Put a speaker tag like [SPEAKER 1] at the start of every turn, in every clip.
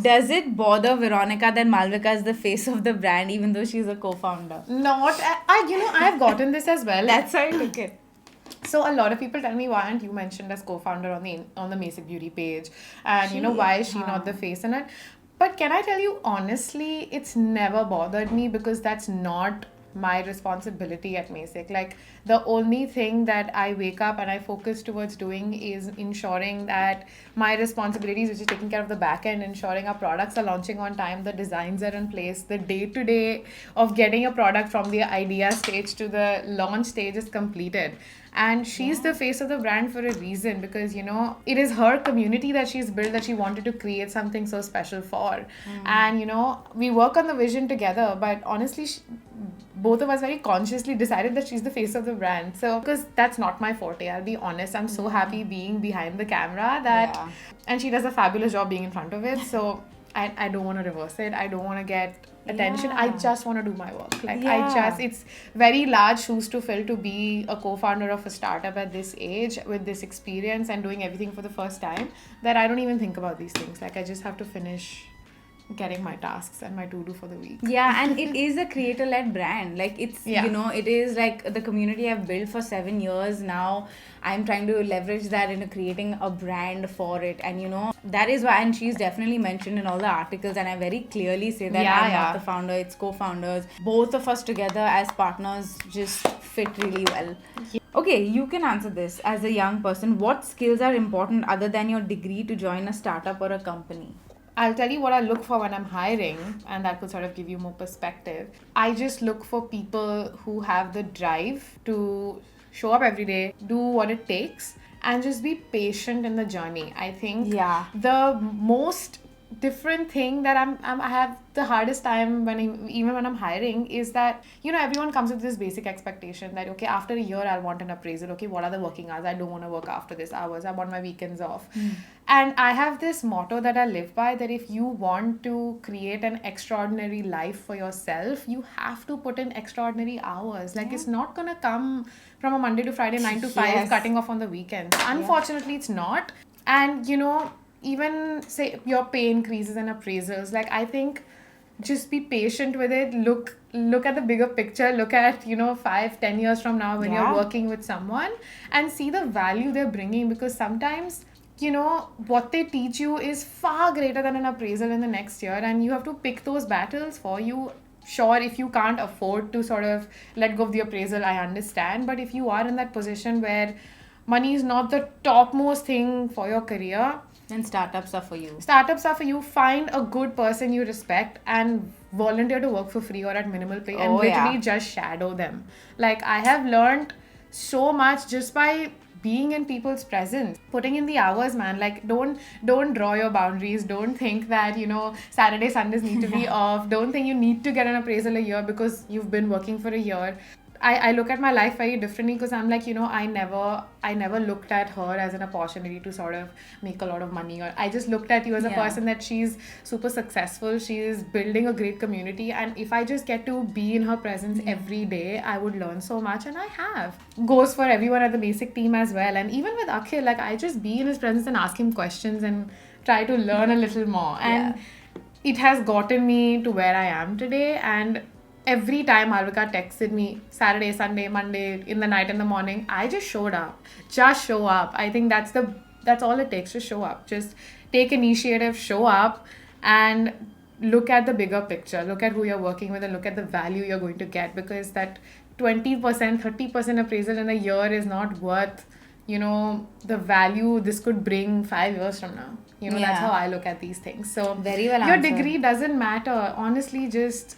[SPEAKER 1] Does it bother Veronica that Malvika is the face of the brand, even though she's a co-founder?
[SPEAKER 2] Not, I have gotten this as well.
[SPEAKER 1] That's how I took it.
[SPEAKER 2] So a lot of people tell me, why aren't you mentioned as co-founder on the Basic Beauty page, and why is she not the face in it? But can I tell you honestly, it's never bothered me because that's not my responsibility at Basic. Like, the only thing that I wake up and I focus towards doing is ensuring that my responsibilities, which is taking care of the back end, ensuring our products are launching on time, the designs are in place, the day to day of getting a product from the idea stage to the launch stage is completed. And she's the face of the brand for a reason, because it is her community that she's built, that she wanted to create something so special for. And we work on the vision together, but honestly both of us very consciously decided that she's the face of the brand. So, because that's not my forte, I'll be honest. I'm so happy being behind the camera that and she does a fabulous job being in front of it. So I don't want to reverse it. I don't want to get attention. I just want to do my work. It's very large shoes to fill to be a co-founder of a startup at this age with this experience and doing everything for the first time, that I don't even think about these things. Like, I just have to finish getting my tasks and my to-do for the week.
[SPEAKER 1] Yeah, and it is a creator-led brand. Like, it's, it is like the community I've built for 7 years now. I'm trying to leverage that into creating a brand for it. And, that is why, and she's definitely mentioned in all the articles, and I very clearly say that I'm not the founder, it's co-founders. Both of us together as partners just fit really well. Okay, you can answer this. As a young person, what skills are important other than your degree to join a startup or a company?
[SPEAKER 2] I'll tell you what I look for when I'm hiring, and that could sort of give you more perspective. I just look for people who have the drive to show up every day, do what it takes, and just be patient in the journey. I think the most different thing that I have the hardest time even when I'm hiring is that everyone comes with this basic expectation that, okay, after a year I'll want an appraisal. Okay, what are the working hours? I don't want to work after this hours. I want my weekends off. And I have this motto that I live by, that if you want to create an extraordinary life for yourself, you have to put in extraordinary hours. Like, it's not gonna come from a Monday to Friday 9 to 5 cutting off on the weekends. Unfortunately, it's not. And even say your pay increases and appraisals, like, I think just be patient with it. Look at the bigger picture. Look at 5-10 years from now when you're working with someone, and see the value they're bringing, because sometimes what they teach you is far greater than an appraisal in the next year, and you have to pick those battles for you. Sure, if you can't afford to sort of let go of the appraisal, I understand, but if you are in that position where money is not the topmost thing for your career,
[SPEAKER 1] then startups are for you.
[SPEAKER 2] Find a good person you respect and volunteer to work for free or at minimal pay, and literally just shadow them. Like, I have learned so much just by being in people's presence, putting in the hours, man. Like, don't draw your boundaries. Don't think that Saturday, Sundays need to be off. Don't think you need to get an appraisal a year because you've been working for a year. I look at my life very differently, because I'm like, I never looked at her as an opportunity to sort of make a lot of money, or I just looked at you as a person that she's super successful, she's building a great community, and if I just get to be in her presence every day, I would learn so much, and I have. Goes for everyone at the Basic team as well, and even with Akhil, like, I just be in his presence and ask him questions and try to learn a little more, and it has gotten me to where I am today. And every time Malvika texted me Saturday, Sunday, Monday, in the night, in the morning, I just showed up. Just show up. I think that's all it takes, to show up. Just take initiative, show up, and look at the bigger picture. Look at who you're working with and look at the value you're going to get, because that 20%, 30% appraisal in a year is not worth, the value this could bring 5 years from now. That's how I look at these things. So
[SPEAKER 1] very well
[SPEAKER 2] your
[SPEAKER 1] answered.
[SPEAKER 2] degree doesn't matter. Honestly, just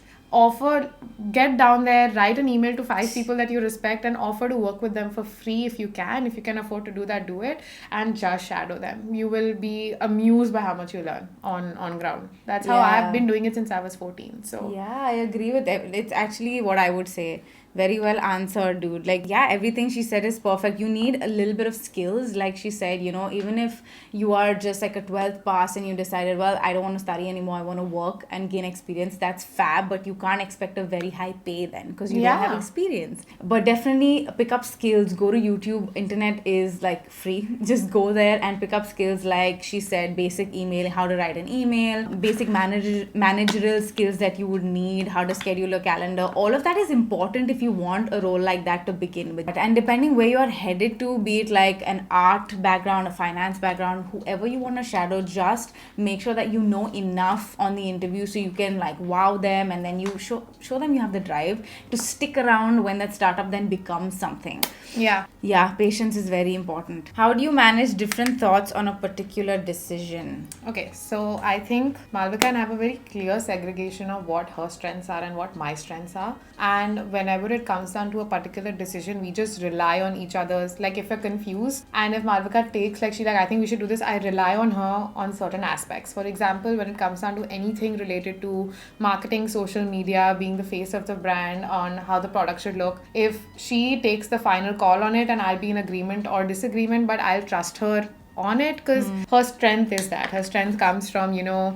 [SPEAKER 2] get down there, write an email to 5 people that you respect and offer to work with them for free if you can. If you can afford to do that, do it, and just shadow them. You will be amused by how much you learn on ground. That's how I've been doing it since I was 14. So
[SPEAKER 1] I agree with it. It's actually what I would say. Very well answered, dude. Like, yeah, everything she said is perfect. You need a little bit of skills. Like she said, even if you are just like a 12th pass and you decided, well, I don't want to study anymore, I want to work and gain experience, that's fab, but you can't expect a very high pay then because you don't have experience. But definitely pick up skills. Go to YouTube. Internet is like free. Just go there and pick up skills like she said, basic email, how to write an email, basic managerial skills that you would need, how to schedule a calendar. All of that is important if you want a role like that to begin with. And depending where you are headed to, be it like an art background, a finance background, whoever you want to shadow, just make sure that you know enough on the interview so you can like wow them, and then you show them you have the drive to stick around when that startup then becomes something. Yeah, patience is very important. How do you manage different thoughts on a particular decision?
[SPEAKER 2] Okay, so I think Malvika and I have a very clear segregation of what her strengths are and what my strengths are. And whenever it comes down to a particular decision, we just rely on each other's. Like if we're confused and if Malvika takes like, I think we should do this, I rely on her on certain aspects. For example, when it comes down to anything related to marketing, social media, being the face of the brand, on how the product should look, if she takes the final call on it and I'll be in agreement or disagreement, but I'll trust her on it because her strength is that. Her strength comes from,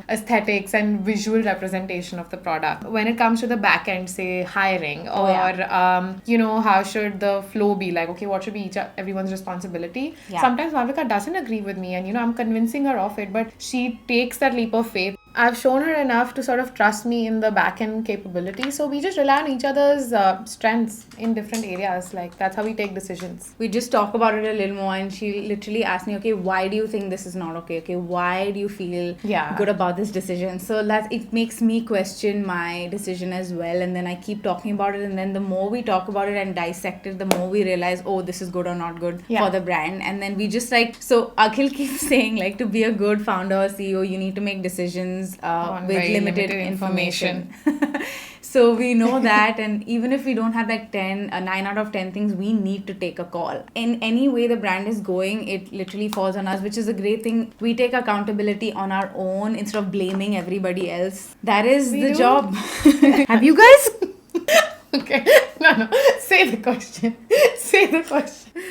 [SPEAKER 2] aesthetics and visual representation of the product. When it comes to the back end, say hiring or, how should the flow be like, okay, what should be everyone's responsibility? Yeah. Sometimes Malvika doesn't agree with me and, I'm convincing her of it, but she takes that leap of faith. I've shown her enough to sort of trust me in the back-end capability. So we just rely on each other's strengths in different areas. Like, that's how we take decisions.
[SPEAKER 1] We just talk about it a little more, and she literally asked me, okay, why do you think this is not okay? Okay, why do you feel good about this decision? So it makes me question my decision as well. And then I keep talking about it. And then the more we talk about it and dissect it, the more we realize, oh, this is good or not good for the brand. And then we just so Akhil keeps saying, to be a good founder or CEO, you need to make decisions with limited information. So we know that, and even if we don't have 9 out of 10 things, we need to take a call. In any way the brand is going, it literally falls on us, which is a great thing. We take accountability on our own instead of blaming everybody else. That is the job. Have you guys?
[SPEAKER 2] Okay. No. Say the question.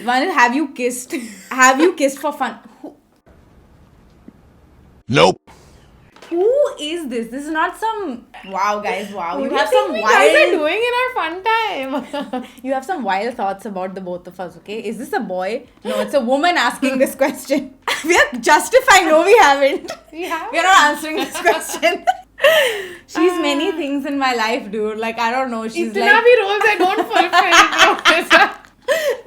[SPEAKER 1] Vanil, have you kissed? Have you kissed for fun?
[SPEAKER 3] Nope.
[SPEAKER 1] Who is this? This is not some... Wow, guys, wow.
[SPEAKER 2] What you have some wild... guys are doing in our fun time?
[SPEAKER 1] You have some wild thoughts about the both of us, okay? Is this a boy? No, it's a woman asking this question. We are justifying. No, we haven't. We are not answering this question. She's many things in my life, dude. I don't know. She's
[SPEAKER 2] roles I don't fulfill.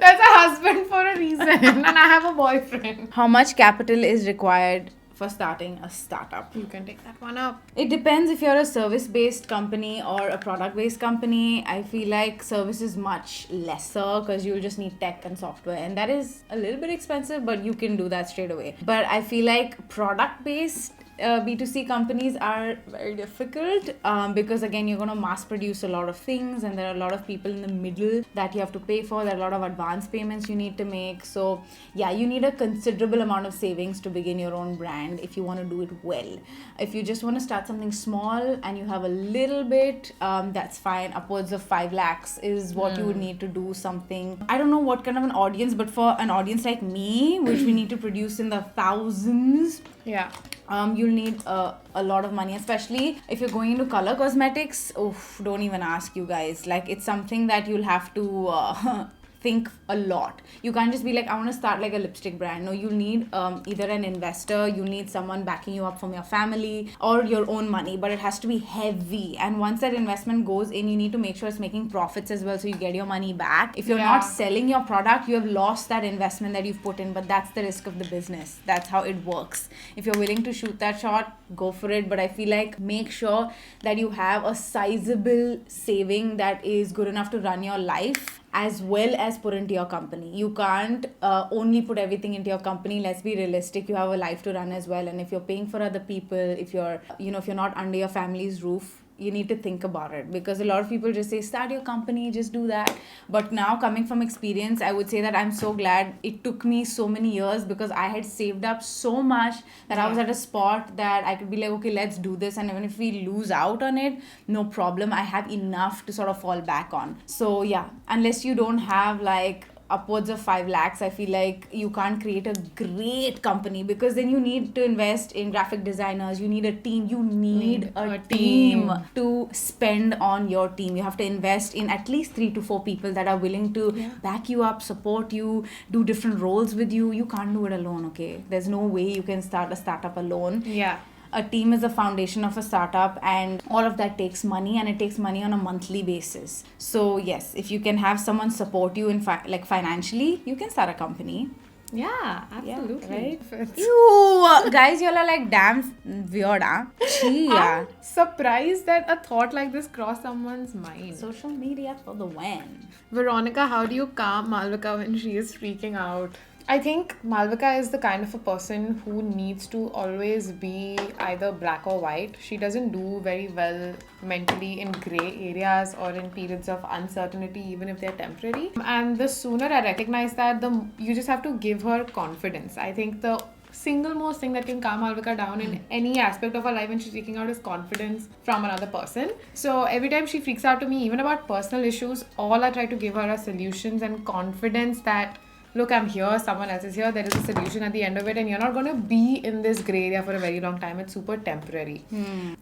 [SPEAKER 2] That's a husband for a reason. And I have a boyfriend.
[SPEAKER 1] How much capital is required for starting a startup?
[SPEAKER 2] You can take that one up.
[SPEAKER 1] It depends if you're a service-based company or a product-based company. I feel like service is much lesser because you'll just need tech and software, and that is a little bit expensive, but you can do that straight away. But I feel like product-based B2C companies are very difficult because again, you're going to mass produce a lot of things, and there are a lot of people in the middle that you have to pay for. There are a lot of advance payments you need to make. So yeah, you need a considerable amount of savings to begin your own brand if you want to do it well. If you just want to start something small and you have a little bit, that's fine. Upwards of 5 lakhs is what you would need to do something. I don't know what kind of an audience, but for an audience like me, which we need to produce in the thousands, you'll need a lot of money, especially if you're going into color cosmetics. Oof, don't even ask, you guys. It's something that you'll have to think a lot. You can't just be like, I want to start a lipstick brand. No, you need either an investor, you need someone backing you up from your family, or your own money, but it has to be heavy. And once that investment goes in, you need to make sure it's making profits as well, so you get your money back. If you're not selling your product, you have lost that investment that you've put in, but that's the risk of the business. That's how it works. If you're willing to shoot that shot, go for it. But I feel like make sure that you have a sizable saving that is good enough to run your life, as well as put into your company. You can't only put everything into your company. Let's be realistic. You have a life to run as well. And if you're paying for other people, if you're not under your family's roof, you need to think about it, because a lot of people just say start your company, just do that. But now, coming from experience, I would say that I'm so glad it took me so many years, because I had saved up so much that I was at a spot that I could be like, okay, let's do this, and even if we lose out on it, no problem, I have enough to sort of fall back on. So yeah, unless you don't have like upwards of 5 lakhs, I feel like you can't create a great company, because then you need to invest in graphic designers, you need a team, you need a team to spend on your team. You have to invest in at least 3 to 4 people that are willing to back you up, support you, do different roles with you. You can't do it alone, okay? There's no way you can start a startup alone.
[SPEAKER 2] Yeah.
[SPEAKER 1] A team is the foundation of a startup, and all of that takes money, and it takes money on a monthly basis. So yes, if you can have someone support you in financially, you can start a company.
[SPEAKER 2] Yeah, absolutely.
[SPEAKER 1] Yeah, right? You guys, y'all are like damn weird, huh?
[SPEAKER 2] I'm surprised that a thought like this crossed someone's mind.
[SPEAKER 1] Social media for the win.
[SPEAKER 2] Veronica, how do you calm Malvika when she is freaking out? I think Malvika is the kind of a person who needs to always be either black or white. She doesn't do very well mentally in grey areas or in periods of uncertainty, even if they're temporary. And the sooner I recognize that, you just have to give her confidence. I think the single most thing that can calm Malvika down in any aspect of her life when she's freaking out is confidence from another person. So every time she freaks out to me, even about personal issues, all I try to give her are solutions and confidence that, look, I'm here, someone else is here, there is a solution at the end of it, and you're not going to be in this grey area for a very long time. It's super temporary.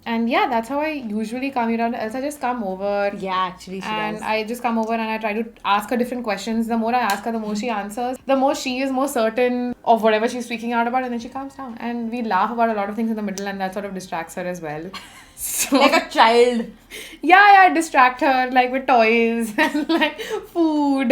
[SPEAKER 2] And yeah, that's how I usually calm you down. Else I just come over.
[SPEAKER 1] Yeah, actually she does.
[SPEAKER 2] I just come over and I try to ask her different questions. The more I ask her, the more she answers. The more she is more certain of whatever she's freaking out about, and then she calms down. And we laugh about a lot of things in the middle, and that sort of distracts her as well. So,
[SPEAKER 1] like a child.
[SPEAKER 2] Yeah, distract her like with toys and like food.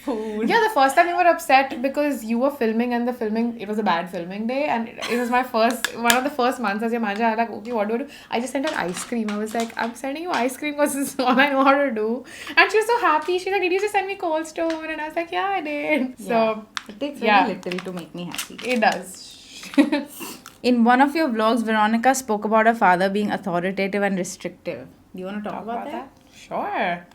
[SPEAKER 2] Yeah, the first time you were upset because you were filming and it was a bad filming day, and it was one of the first months as your manager. I was like, okay, what do I do? I just sent her ice cream. I was like, I'm sending you ice cream because this is all I know how to do. And she was so happy. She's like, did you just send me Cold Stone? And I was like, yeah, I did. So
[SPEAKER 1] it takes very little to make me happy.
[SPEAKER 2] It does.
[SPEAKER 1] In one of your vlogs, Veronica spoke about her father being authoritative and restrictive. Do you want to talk about that?
[SPEAKER 2] Sure.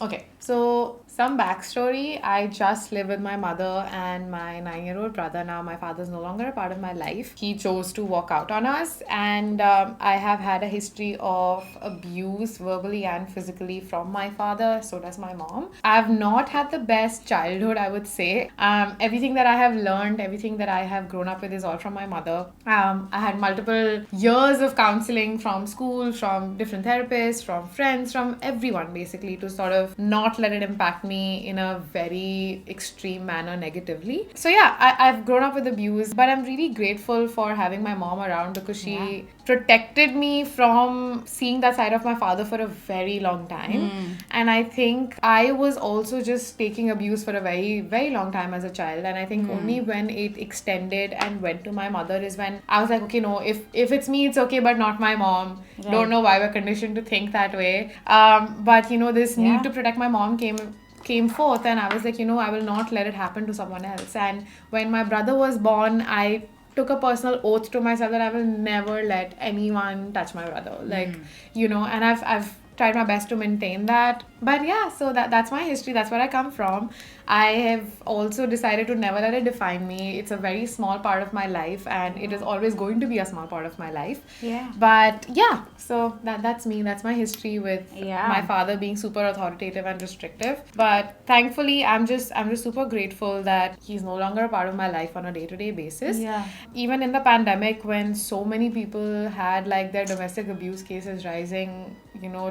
[SPEAKER 2] Okay, so some backstory. I just live with my mother and my 9-year-old brother now. My father's no longer a part of my life. He chose to walk out on us, and I have had a history of abuse, verbally and physically, from my father. So does my mom. I've not had the best childhood, I would say. Everything that I have learned, everything that I have grown up with is all from my mother. I had multiple years of counseling from school, from different therapists, from friends, from everyone basically, to sort of not let it impact me in a very extreme manner negatively. So yeah, I've grown up with abuse, but I'm really grateful for having my mom around, because she protected me from seeing that side of my father for a very long time. And I think I was also just taking abuse for a very, very long time as a child, and I think only when it extended and went to my mother is when I was like, okay, no, if it's me, it's okay, but not my mom. Don't know why we're conditioned to think that way. But this need to protect my mom came forth, and I was like, I will not let it happen to someone else. And when my brother was born, I took a personal oath to myself that I will never let anyone touch my brother. And I've tried my best to maintain that. But yeah, so that's my history. That's where I come from. I have also decided to never let it define me. It's a very small part of my life, and it is always going to be a small part of my life.
[SPEAKER 1] Yeah.
[SPEAKER 2] But yeah, so that's me. That's my history with my father being super authoritative and restrictive. But thankfully, I'm just super grateful that he's no longer a part of my life on a day-to-day basis.
[SPEAKER 1] Yeah.
[SPEAKER 2] Even in the pandemic, when so many people had like their domestic abuse cases rising,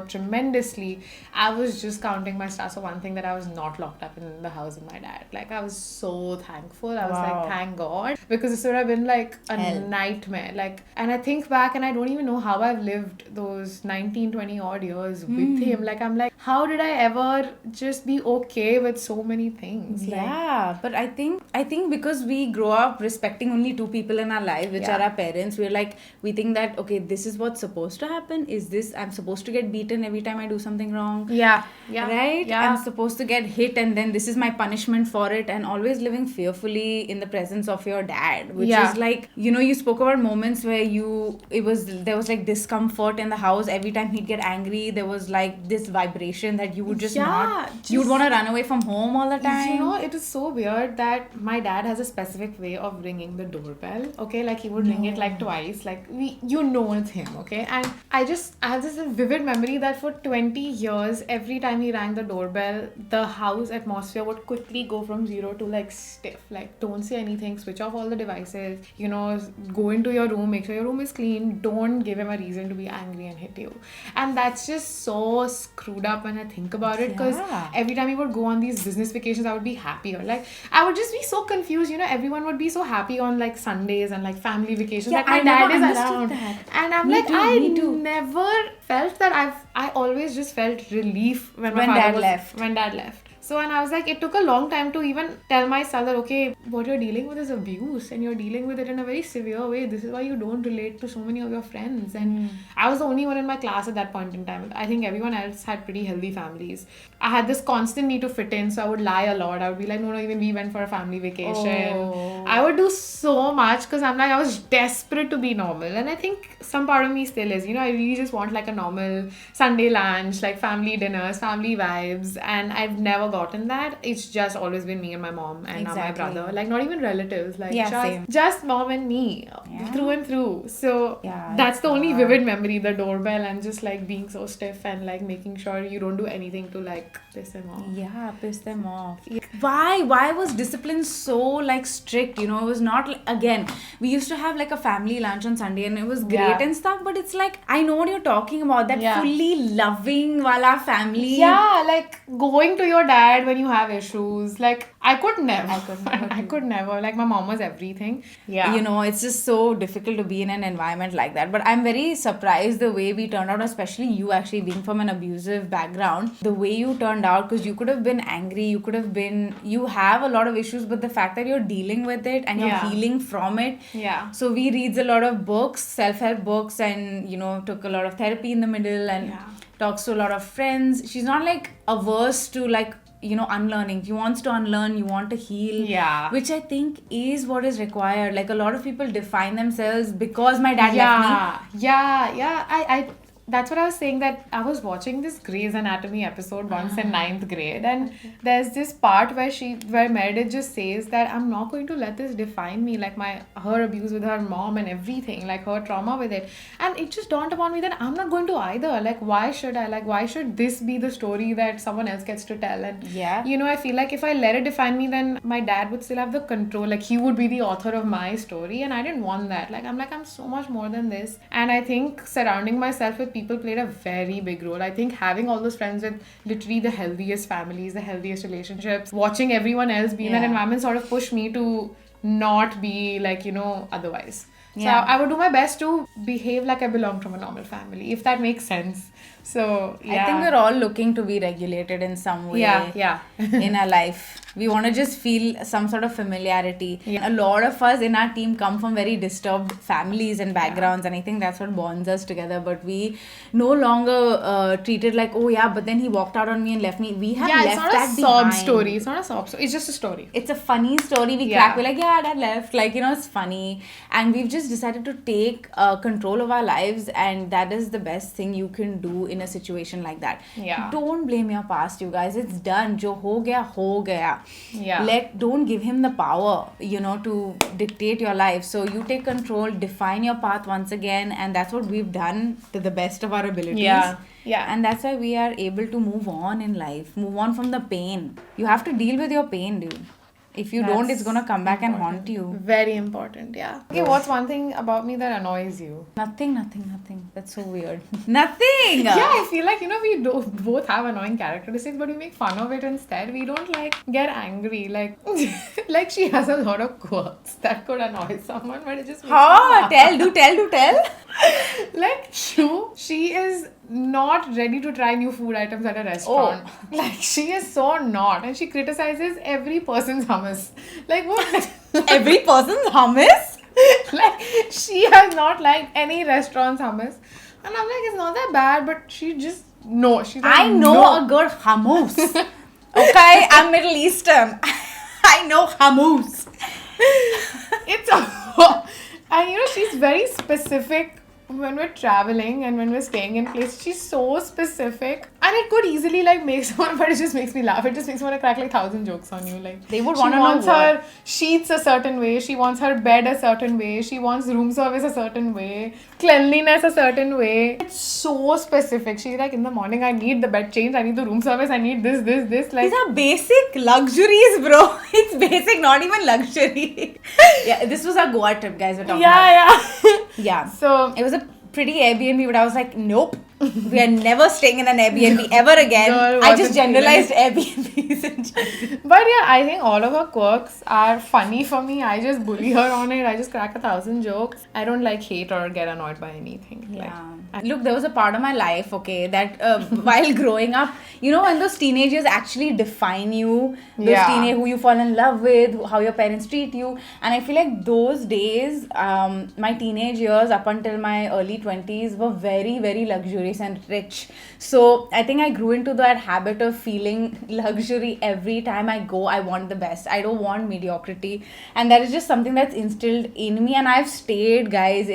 [SPEAKER 2] tremendously, I was just counting my stars for one thing, that I was not locked up in the house with my dad. Like, I was so thankful. I was like, thank God, because this would have been like a nightmare. Like, and I think back and I don't even know how I've lived those 19-20 odd years with him. Like, I'm like, how did I ever just be okay with so many things?
[SPEAKER 1] But I think because we grow up respecting only 2 people in our life, which are our parents, we think that, okay, this is what's supposed to happen. Is this, I'm supposed to get beaten every time I do something wrong?
[SPEAKER 2] Yeah.
[SPEAKER 1] Right?
[SPEAKER 2] Yeah.
[SPEAKER 1] I'm supposed to get hit, and then this is my punishment for it, and always living fearfully in the presence of your dad, which is like, you know, you spoke about moments where there was like discomfort in the house every time he'd get angry. There was like this vibration that you would you'd want to run away from home all the time.
[SPEAKER 2] You know, it is so weird that my dad has a specific way of ringing the doorbell. Okay, like he would ring it like twice, like you know it's him. Okay, and I have this vivid memory that for 20 years, every time he rang the doorbell, the house atmosphere would quickly go from 0 to like stiff. Like, don't say anything, switch off all the devices, you know, go into your room, make sure your room is clean, don't give him a reason to be angry and hit you. And that's just so screwed up when I think about it, because every time he would go on these business vacations, I would be happier. Like, I would just be so confused, you know, everyone would be so happy on like Sundays and like family vacations, like my dad is around. And I'm I never felt that. I always just felt relief when dad left. So, and I was like, it took a long time to even tell myself that, okay, what you're dealing with is abuse and you're dealing with it in a very severe way. This is why you don't relate to so many of your friends. And I was the only one in my class at that point in time. I think everyone else had pretty healthy families. I had this constant need to fit in, so I would lie a lot. I would be like, no, even we went for a family vacation. I would do so much because I was desperate to be normal. And I think some part of me still is, you know, I really just want like a normal Sunday lunch, like family dinners, family vibes. And I've never gotten that. It's just always been me and my mom and my brother. Like, not even relatives. Like, just mom and me through and through. So that's the only vivid memory, the doorbell, and just like being so stiff and like making sure you don't do anything to like piss them off.
[SPEAKER 1] Yeah, piss them off. Why was discipline so like strict? You know, it was not like, again, we used to have like a family lunch on Sunday and it was great and stuff, but it's like, I know what you're talking about, that fully loving wala family.
[SPEAKER 2] Yeah, like going to your dad when you have issues. Like, I could never. I could never. Like, my mom was everything. Yeah.
[SPEAKER 1] You know, it's just so difficult to be in an environment like that. But I'm very surprised the way we turned out, especially you actually being from an abusive background, the way you turned out, because you could have been angry, you have a lot of issues, but the fact that you're dealing with it and you're healing from it.
[SPEAKER 2] Yeah.
[SPEAKER 1] So we reads a lot of books, self-help books, and, you know, took a lot of therapy in the middle and talks to a lot of friends. She's not like averse to like, you know, unlearning. She wants to unlearn, you want to heal.
[SPEAKER 2] Yeah.
[SPEAKER 1] Which I think is what is required. Like, a lot of people define themselves because my dad left me.
[SPEAKER 2] Yeah. That's what I was saying, that I was watching this Grey's Anatomy episode once in 9th grade, and there's this part where Meredith just says that I'm not going to let this define me, like her abuse with her mom and everything, like her trauma with it. And it just dawned upon me that I'm not going to either. Like, why should I? Like, why should this be the story that someone else gets to tell? And you know, I feel like if I let it define me, then my dad would still have the control. Like, he would be the author of my story, and I didn't want that. I'm so much more than this. And I think surrounding myself with people played a very big role. I think having all those friends with literally the healthiest families, the healthiest relationships, watching everyone else be in that environment sort of pushed me to not be like, you know, otherwise. So I would do my best to behave like I belong from a normal family, if that makes sense. So,
[SPEAKER 1] I think we're all looking to be regulated in some way in our life. We want to just feel some sort of familiarity. A lot of us in our team come from very disturbed families and backgrounds, and I think that's what bonds us together. But we no longer treat it like, oh yeah, but then he walked out on me and left me. We have left that behind.
[SPEAKER 2] It's not a sob story. It's not a sob story. It's just a story.
[SPEAKER 1] It's a funny story. We crack. We're like, yeah, dad left. Like, you know, it's funny. And we've just decided to take control of our lives, and that is the best thing you can do in a situation like that. Don't blame your past, you guys. It's done. Jo ho gaya. Don't give him the power, you know, to dictate your life. So you take control, define your path once again, and that's what we've done to the best of our abilities. And that's why we are able to move on in life, move on from the pain. You have to deal with your pain, dude. If you don't, it's gonna come back and haunt you.
[SPEAKER 2] Very important, Okay, what's one thing about me that annoys you?
[SPEAKER 1] Nothing. That's so weird. Nothing!
[SPEAKER 2] I feel like, you know, we both have annoying characteristics, but we make fun of it instead. We don't, like, get angry. Like, like she has a lot of quirks that could annoy someone, but it just makes me laugh. Tell. Like, she is not ready to try new food items at a restaurant. Like, she is so not. And she criticizes every person's hummus. Like, what?
[SPEAKER 1] Every person's hummus?
[SPEAKER 2] Like, she has not liked any restaurant's hummus. And I'm like, it's not that bad, but she just... No. She's like,
[SPEAKER 1] I know a good hummus. Okay, I'm Middle Eastern. I know hummus.
[SPEAKER 2] It's and she's very specific when we're traveling and when we're staying in places. She's so specific, and it could easily like make someone, but it just makes me laugh. It just makes me want to crack like 1,000 jokes on you. Like,
[SPEAKER 1] they would want to know
[SPEAKER 2] wants her sheets a certain way, she wants her bed a certain way, she wants room service a certain way, cleanliness a certain way. It's so specific. She's like, in the morning I need the bed change, I need the room service, I need this. Like,
[SPEAKER 1] these are basic luxuries, bro. It's basic, not even luxury. Yeah, this was our Goa trip, guys. We're talking about. Yeah.
[SPEAKER 2] So
[SPEAKER 1] it was a pretty Airbnb, but I was like, nope. We are never staying in an Airbnb ever again.
[SPEAKER 2] Girl,
[SPEAKER 1] I just generalized Airbnbs in general.
[SPEAKER 2] But yeah, I think all of her quirks are funny for me. I just bully her on it. I just crack 1,000 jokes. I don't like hate or get annoyed by anything.
[SPEAKER 1] Yeah. Look, there was a part of my life, okay, that while growing up, when those teenagers actually define you, those teenagers who you fall in love with, how your parents treat you. And I feel like those days, my teenage years up until my early 20s were very, very luxurious and rich. So I think I grew into that habit of feeling luxury every time I go. I want the best. I don't want mediocrity. And that is just something that's instilled in me. And I've stayed, guys,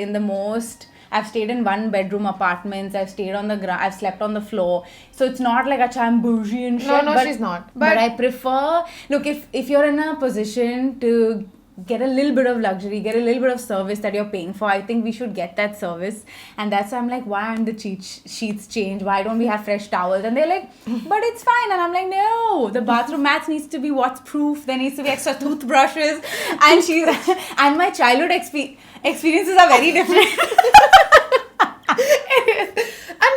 [SPEAKER 1] I've stayed in 1-bedroom apartments. I've stayed on the ground. I've slept on the floor. So it's not like I'm bougie and shit.
[SPEAKER 2] No, she's not.
[SPEAKER 1] But I prefer... Look, if you're in a position to get a little bit of luxury, get a little bit of service that you're paying for, I think we should get that service. And that's why I'm like, why aren't the sheets changed? Why don't we have fresh towels? And they're like, but it's fine. And I'm like, no, the bathroom mats needs to be waterproof. There needs to be extra toothbrushes. And my childhood experiences are very different.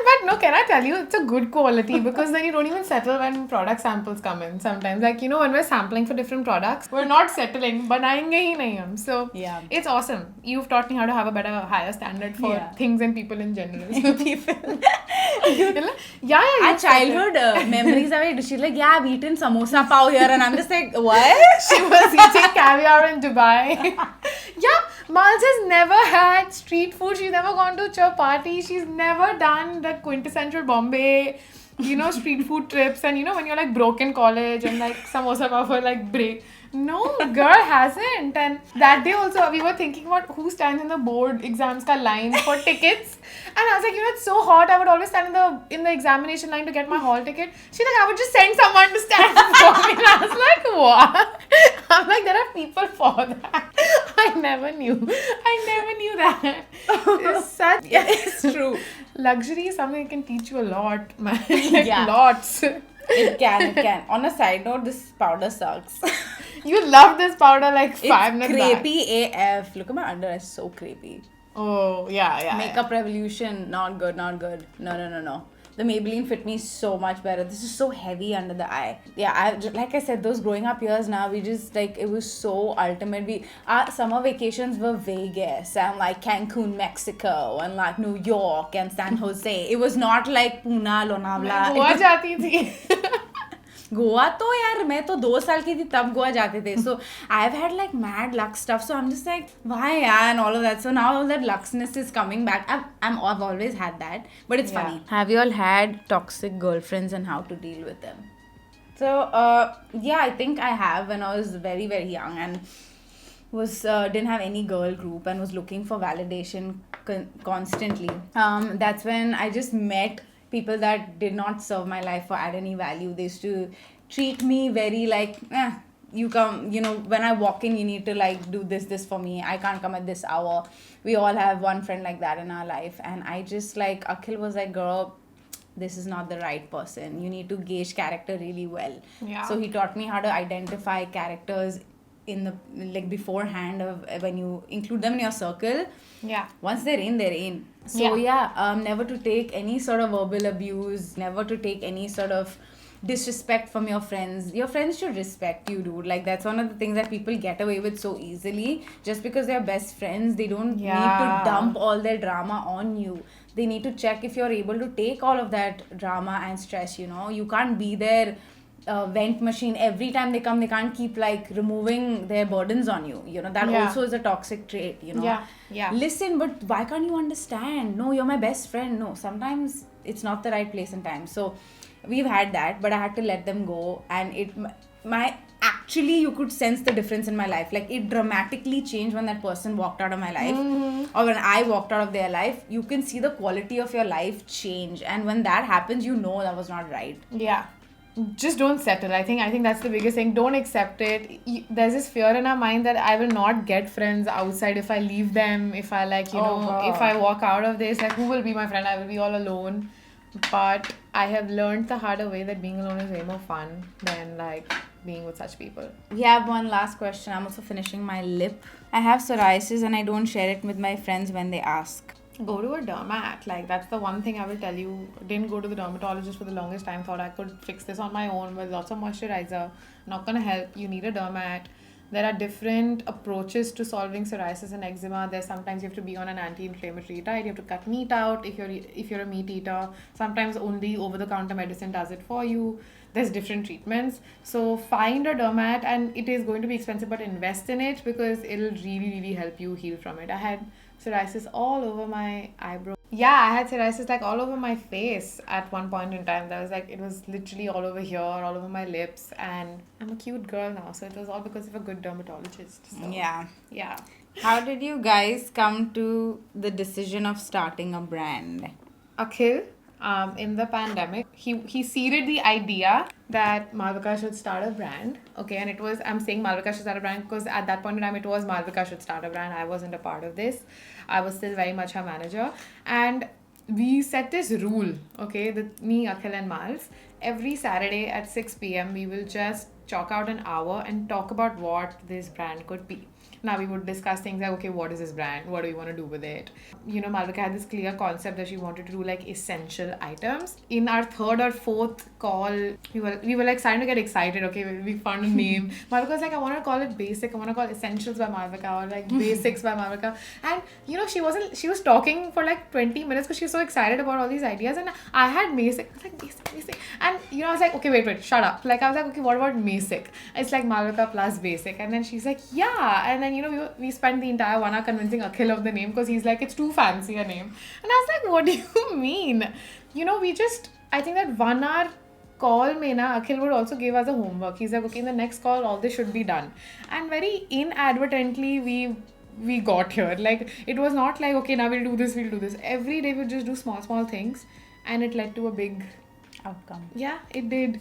[SPEAKER 2] But no, can I tell you, it's a good quality because then you don't even settle when product samples come in sometimes. Like, when we're sampling for different products, we're not settling, banayenge hi nahi hum. So, it's awesome. You've taught me how to have a better, higher standard for things and people in general.
[SPEAKER 1] Our childhood memories are very... She's like, I've eaten samosa pav here, and I'm just like, what?
[SPEAKER 2] She was eating caviar in Dubai. Mal's has never had street food. She's never gone to a chapati. She's never done the quintessential Bombay, street food trips. And when you're like broke in college and like samosa pav for like break. No, girl hasn't. And that day also, we were thinking about who stands in the board exams ka line for tickets. And I was like, it's so hot. I would always stand in the examination line to get my hall ticket. She's like, I would just send someone to stand for me. And I was like, what? I'm like, there are people for that. I never knew that.
[SPEAKER 1] It's true.
[SPEAKER 2] Luxury is something that can teach you a lot, man. Lots.
[SPEAKER 1] It can. On a side note, this powder sucks.
[SPEAKER 2] You love this powder like 5 minutes back.
[SPEAKER 1] It's crepey AF. Look at my under, it's so crepey.
[SPEAKER 2] Oh, yeah.
[SPEAKER 1] Makeup revolution, not good. No. The Maybelline fit me so much better. This is so heavy under the eye. Yeah, like I said, those growing up years now, we just like, it was so ultimate. Our summer vacations were Vegas and like Cancun, Mexico, and like New York and San Jose. It was not like Pune, Lonavala.
[SPEAKER 2] Goa jati thi.
[SPEAKER 1] Goa तो यार मैं तो 2 साल की थी तब गोवा जाते थे. So I've had like mad lux stuff. So I'm just like, why yeah, and all of that. So now all that luxness is coming back. I've always had that, but it's funny. Have you all had toxic girlfriends and how to deal with them? So I think I have when I was very, very young and didn't have any girl group and was looking for validation constantly. That's when I just met people that did not serve my life or add any value. They used to treat me very like, you come, when I walk in, you need to like do this for me. I can't come at this hour. We all have one friend like that in our life. And I just like, Akhil was like, girl, this is not the right person. You need to gauge character really well.
[SPEAKER 2] Yeah.
[SPEAKER 1] So he taught me how to identify characters in the like beforehand of when you include them in your circle.
[SPEAKER 2] Yeah.
[SPEAKER 1] Once they're in. So never to take any sort of verbal abuse, never to take any sort of disrespect from your friends. Your friends should respect you, dude. Like that's one of the things that people get away with so easily. Just because they're best friends, they don't need to dump all their drama on you. They need to check if you're able to take all of that drama and stress, You can't be their vent machine. Every time they come, they can't keep like removing their burdens on you. That also is a toxic trait,
[SPEAKER 2] Yeah.
[SPEAKER 1] Listen, but why can't you understand? No, you're my best friend. No, sometimes it's not the right place and time. So we've had that, but I had to let them go, and my actually you could sense the difference in my life. Like it dramatically changed when that person walked out of my life, or when I walked out of their life. You can see the quality of your life change, and when that happens, you know that was not right.
[SPEAKER 2] Yeah. Just don't settle. I think that's the biggest thing. Don't accept it. There's this fear in our mind that I will not get friends outside if I leave them, if I if I walk out of this, like who will be my friend? I will be all alone. But I have learned the harder way that being alone is way more fun than being with such people.
[SPEAKER 1] We have one last question. I'm also finishing my lip. I have psoriasis and I don't share it with my friends when they ask.
[SPEAKER 2] Go to a dermat. That's the one thing I will tell you. Didn't go to the dermatologist for the longest time. Thought I could fix this on my own with lots of moisturizer. Not gonna help. You need a dermat. There are different approaches to solving psoriasis and eczema. There's sometimes you have to be on an anti-inflammatory diet. You have to cut meat out if you're a meat eater. Sometimes only over-the-counter medicine does it for you. There's different treatments. So find a dermat, and it is going to be expensive, but invest in it because it'll really, really help you heal from it. I had psoriasis all over my eyebrow. Yeah, I had psoriasis all over my face at one point in time. That was it was literally all over here, all over my lips, and I'm a cute girl now, so it was all because of a good dermatologist. So, yeah.
[SPEAKER 1] How did you guys come to the decision of starting a brand?
[SPEAKER 2] Akhil, in the pandemic, he seeded the idea that Malvika should start a brand. Okay, and I'm saying Malvika should start a brand because at that point in time, it was Malvika should start a brand. I wasn't a part of this. I was still very much her manager. And we set this rule, okay, me, Akhil and Malv, every Saturday at 6 p.m. we will just chalk out an hour and talk about what this brand could be. Now we would discuss things like, okay, what is this brand? What do we want to do with it? Malvika had this clear concept that she wanted to do essential items. In our third or fourth call, we were starting to get excited. Okay, we found a name. Malvika was I want to call it Basic. I want to call it Essentials by Malvika or Basics by Malvika. And she was talking for 20 minutes because she was so excited about all these ideas. And I had Basic. I was Basic. And I was okay, wait, shut up. I was okay, what about Basic? It's Malvika plus Basic. And then she's yeah. And then we spent the entire 1 hour convincing Akhil of the name because he's it's too fancy a name. And I was what do you mean? I think that 1 hour call mein Akhil would also give us a homework. He's okay, in the next call all this should be done. And very inadvertently we got here. It was not okay, now we'll do this. Every day we'd just do small things, and it led to a big
[SPEAKER 1] outcome.
[SPEAKER 2] Yeah, it did.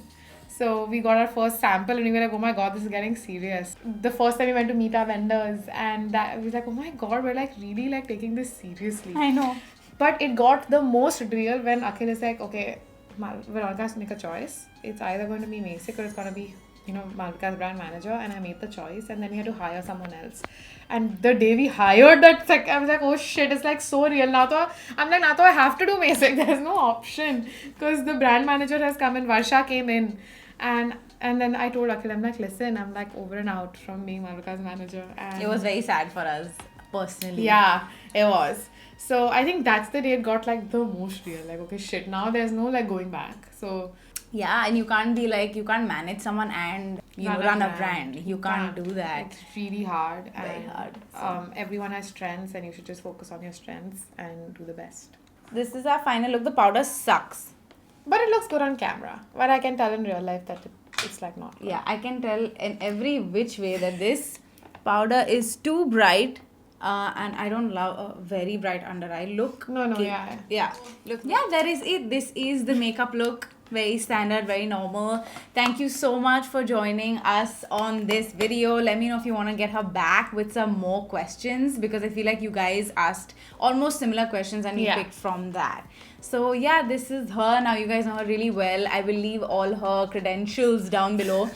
[SPEAKER 2] So we got our first sample and we were oh my god, this is getting serious. The first time we went to meet our vendors, and we was oh my god, we're really taking this seriously.
[SPEAKER 1] I know.
[SPEAKER 2] But it got the most real when Akhil is okay, Malvika has to make a choice. It's either going to be Basic or it's going to be, Malvika's brand manager. And I made the choice, and then we had to hire someone else. And the day we hired that, I was oh shit, it's so real. Now I have to do Basic. There's no option because the brand manager has come in. Varsha came in. And then I told Akhil, I'm listen, I'm over and out from being Malvika's manager. And
[SPEAKER 1] it was very sad for us, personally.
[SPEAKER 2] Yeah, it was. So I think that's the day it got the most real. Okay, shit, now there's no going back. So
[SPEAKER 1] yeah, and you can't be you can't manage someone and run a brand. You can't do that.
[SPEAKER 2] It's really hard.
[SPEAKER 1] Very hard.
[SPEAKER 2] So. Everyone has strengths, and you should just focus on your strengths and do the best.
[SPEAKER 1] This is our final look. The powder sucks.
[SPEAKER 2] But it looks good on camera. But I can tell in real life that it's not good.
[SPEAKER 1] Yeah, I can tell in every which way that this powder is too bright. And I don't love a very bright under eye look.
[SPEAKER 2] No,
[SPEAKER 1] yeah. Look, yeah, there is it. This is the makeup look. Very standard, very normal. Thank you so much for joining us on this video. Let me know if you want to get her back with some more questions, because I feel you guys asked almost similar questions and we picked from that. So yeah, this is her. Now you guys know her really well. I will leave all her credentials down below.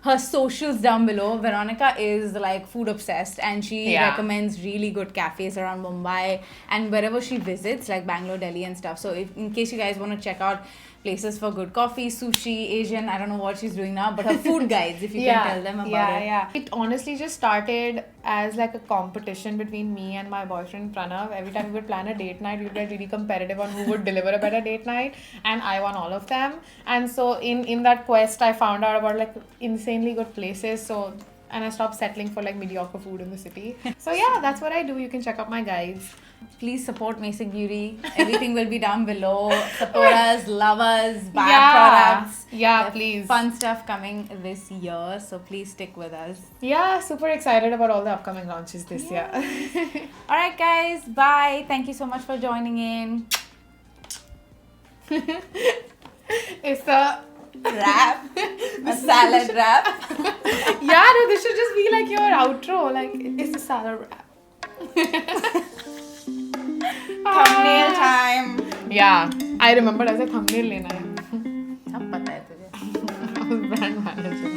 [SPEAKER 1] Her socials down below. Veronica is food obsessed, and she recommends really good cafes around Mumbai and wherever she visits, Bangalore, Delhi and stuff. So in case you guys want to check out places for good coffee, sushi, Asian, I don't know what she's doing now, but her food guides, if you can tell them about it.
[SPEAKER 2] Yeah. It honestly just started as a competition between me and my boyfriend Pranav. Every time we would plan a date night, we would get really competitive on who would deliver a better date night, and I won all of them. And so in that quest, I found out about insanely good places. So and I stopped settling for like mediocre food in the city. So yeah, that's what I do. You can check out my guides.
[SPEAKER 1] Please support Basic Beauty. Everything will be down below. Support us, love us, buy products.
[SPEAKER 2] Yeah, please.
[SPEAKER 1] Fun stuff coming this year, so please stick with us.
[SPEAKER 2] Yeah, super excited about all the upcoming launches this year.
[SPEAKER 1] Alright guys, bye. Thank you so much for joining in.
[SPEAKER 2] It's a
[SPEAKER 1] wrap. A salad wrap.
[SPEAKER 2] Yeah, no, this should just be like your outro. Like, it's a salad wrap.
[SPEAKER 1] Thumbnail time.
[SPEAKER 2] Yeah, I remembered as a thumbnail lena hai.
[SPEAKER 1] Ab pata hai tujhe.
[SPEAKER 2] I was brand manager.